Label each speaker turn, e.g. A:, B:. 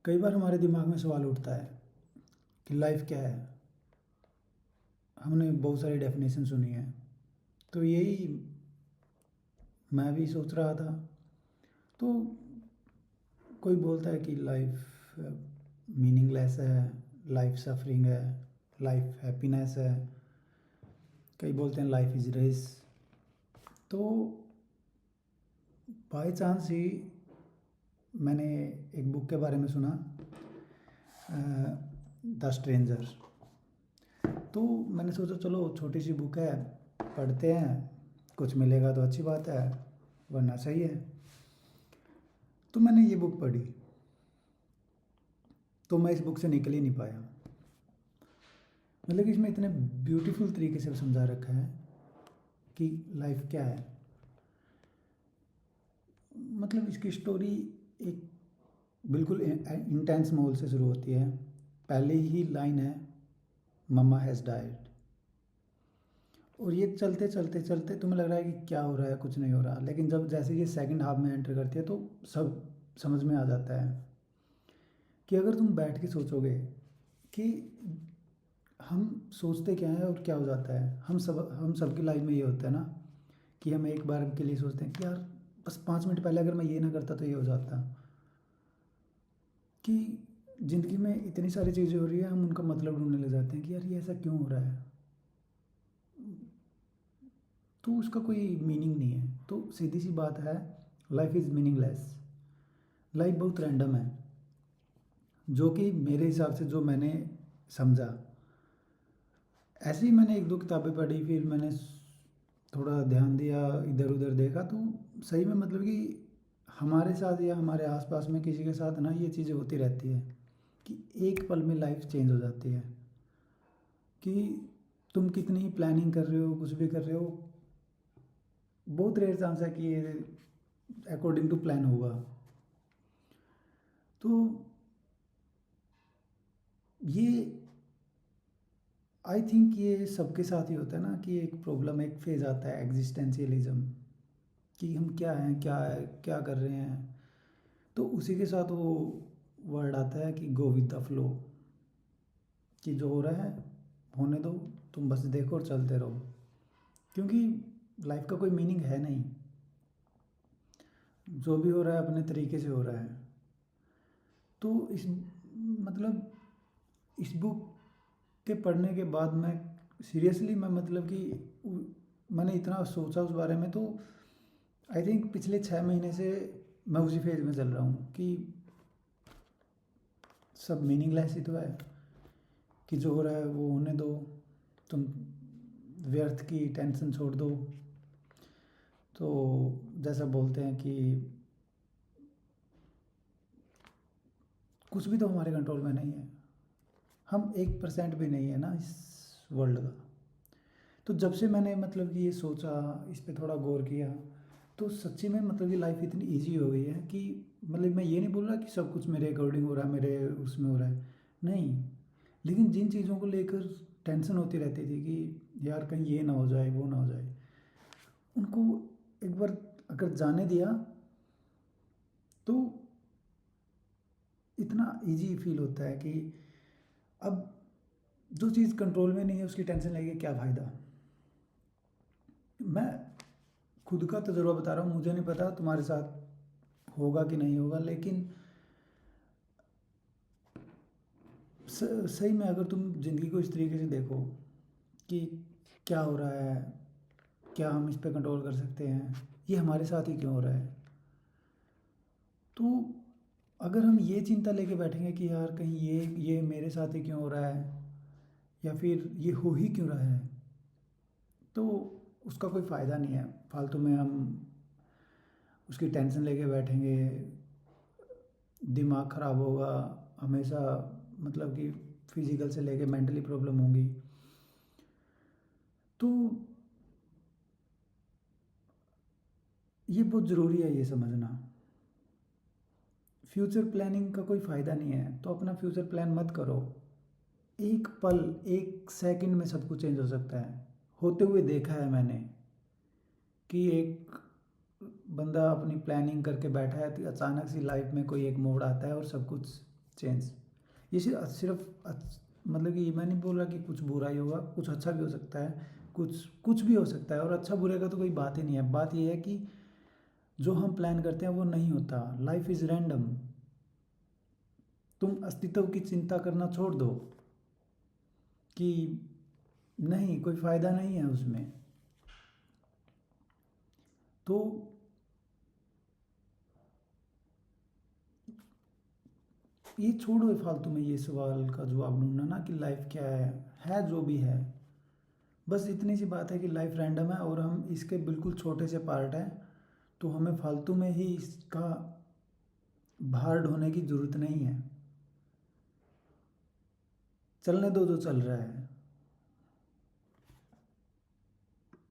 A: कई बार हमारे दिमाग में सवाल उठता है कि लाइफ क्या है। हमने बहुत सारी डेफिनेशन सुनी है, तो यही मैं भी सोच रहा था। तो कोई बोलता है कि लाइफ मीनिंगलेस है, लाइफ सफरिंग है, लाइफ हैप्पीनेस है। कई बोलते हैं लाइफ इज़ रेस। तो बाय चांस ही मैंने एक बुक के बारे में सुना, द स्ट्रेंजर। तो मैंने सोचा चलो छोटी सी बुक है, पढ़ते हैं, कुछ मिलेगा तो अच्छी बात है, वरना सही है। तो मैंने ये बुक पढ़ी, तो मैं इस बुक से निकल ही नहीं पाया। मतलब कि इसमें इतने ब्यूटीफुल तरीके से समझा रखा है कि लाइफ क्या है। मतलब इसकी स्टोरी एक बिल्कुल इंटेंस माहौल से शुरू होती है। पहले ही लाइन है, मम्मा हैज़ डाइड। और ये चलते चलते चलते तुम्हें लग रहा है कि क्या हो रहा है, कुछ नहीं हो रहा। लेकिन जब जैसे ये सेकंड हाफ में एंटर करती है तो सब समझ में आ जाता है कि अगर तुम बैठ के सोचोगे कि हम सोचते क्या हैं और क्या हो जाता है। हम सबकी लाइफ में ये होता है ना कि हम एक बार के लिए सोचते हैं कि यार बस 5 मिनट पहले अगर मैं ये ना करता तो ये हो जाता। कि ज़िंदगी में इतनी सारी चीज़ें हो रही है, हम उनका मतलब ढूंढने लग जाते हैं कि यार ये ऐसा क्यों हो रहा है। तो उसका कोई मीनिंग नहीं है। तो सीधी सी बात है, लाइफ इज़ मीनिंगलेस। लाइफ बहुत रैंडम है, जो कि मेरे हिसाब से जो मैंने समझा। ऐसे ही मैंने एक दो किताबें पढ़ी, फिर मैंने थोड़ा ध्यान दिया, इधर उधर देखा, तो सही में मतलब कि हमारे साथ या हमारे आसपास में किसी के साथ ना ये चीज़ें होती रहती है कि एक पल में लाइफ चेंज हो जाती है। कि तुम कितनी ही प्लानिंग कर रहे हो, कुछ भी कर रहे हो, बहुत रेयर चांस है कि ये अकॉर्डिंग टू प्लान होगा। तो ये आई थिंक ये सबके साथ ही होता है ना कि एक प्रॉब्लम, एक फेज आता है एग्जिस्टेंशियलिज्म, कि हम क्या हैं, क्या है, क्या कर रहे हैं। तो उसी के साथ वो वर्ड आता है कि गो विद द फ्लो, कि जो हो रहा है होने दो, तुम बस देखो और चलते रहो। क्योंकि लाइफ का कोई मीनिंग है नहीं, जो भी हो रहा है अपने तरीके से हो रहा है। तो इस मतलब इस बुक के पढ़ने के बाद मैं सीरियसली मैं मतलब कि मैंने इतना सोचा उस बारे में। तो आई थिंक पिछले 6 महीने से मैं उसी फेज में चल रहा हूँ कि सब मीनिंगलेस ही तो है, कि जो हो रहा है वो होने दो, तुम व्यर्थ की टेंशन छोड़ दो। तो जैसा बोलते हैं कि कुछ भी तो हमारे कंट्रोल में नहीं है, हम 1% भी नहीं है ना इस वर्ल्ड का। तो जब से मैंने मतलब कि ये सोचा, इस पे थोड़ा गौर किया, तो सच्ची में मतलब कि लाइफ इतनी इजी हो गई है कि मतलब मैं ये नहीं बोल रहा कि सब कुछ मेरे अकॉर्डिंग हो रहा है, मेरे उसमें हो रहा है, नहीं। लेकिन जिन चीज़ों को लेकर टेंशन होती रहती थी कि यार कहीं ये ना हो जाए, वो ना हो जाए, उनको एक बार अगर जाने दिया तो इतना इजी फील होता है कि अब जो चीज़ कंट्रोल में नहीं है उसकी टेंशन लेके क्या फ़ायदा। मैं खुद का तजुर्बा बता रहा हूँ, मुझे नहीं पता तुम्हारे साथ होगा कि नहीं होगा, लेकिन सही में अगर तुम ज़िंदगी को इस तरीके से देखो कि क्या हो रहा है, क्या हम इस पे कंट्रोल कर सकते हैं, ये हमारे साथ ही क्यों हो रहा है। तो अगर हम ये चिंता लेके बैठेंगे कि यार कहीं ये मेरे साथ ही क्यों हो रहा है, या फिर ये हो ही क्यों रहा है, तो उसका कोई फ़ायदा नहीं है। फालतू में हम उसकी टेंशन लेके बैठेंगे, दिमाग ख़राब होगा हमेशा। मतलब कि फिजिकल से लेके मेंटली प्रॉब्लम होंगी। तो ये बहुत ज़रूरी है ये समझना। फ्यूचर प्लानिंग का कोई फ़ायदा नहीं है, तो अपना फ्यूचर प्लान मत करो। एक पल, एक सेकंड में सब कुछ चेंज हो सकता है। होते हुए देखा है मैंने कि एक बंदा अपनी प्लानिंग करके बैठा है तो अचानक से लाइफ में कोई एक मोड़ आता है और सब कुछ चेंज। ये मतलब कि मैं नहीं बोल रहा कि कुछ बुरा ही होगा, कुछ अच्छा भी हो सकता है, कुछ कुछ भी हो सकता है, और अच्छा बुरे का तो कोई बात ही नहीं है। बात ये है कि जो हम प्लान करते हैं वो नहीं होता। Life is random. तुम अस्तित्व की चिंता करना छोड़ दो कि नहीं, कोई फ़ायदा नहीं है उसमें। तो ये छोड़ो फालतू में ये सवाल का जवाब ढूंढना ना कि लाइफ क्या है जो भी है। बस इतनी सी बात है कि लाइफ रैंडम है और हम इसके बिल्कुल छोटे से पार्ट हैं। तो हमें फालतू में ही इसका भार ढोने की ज़रूरत नहीं है। चलने दो जो चल रहा है।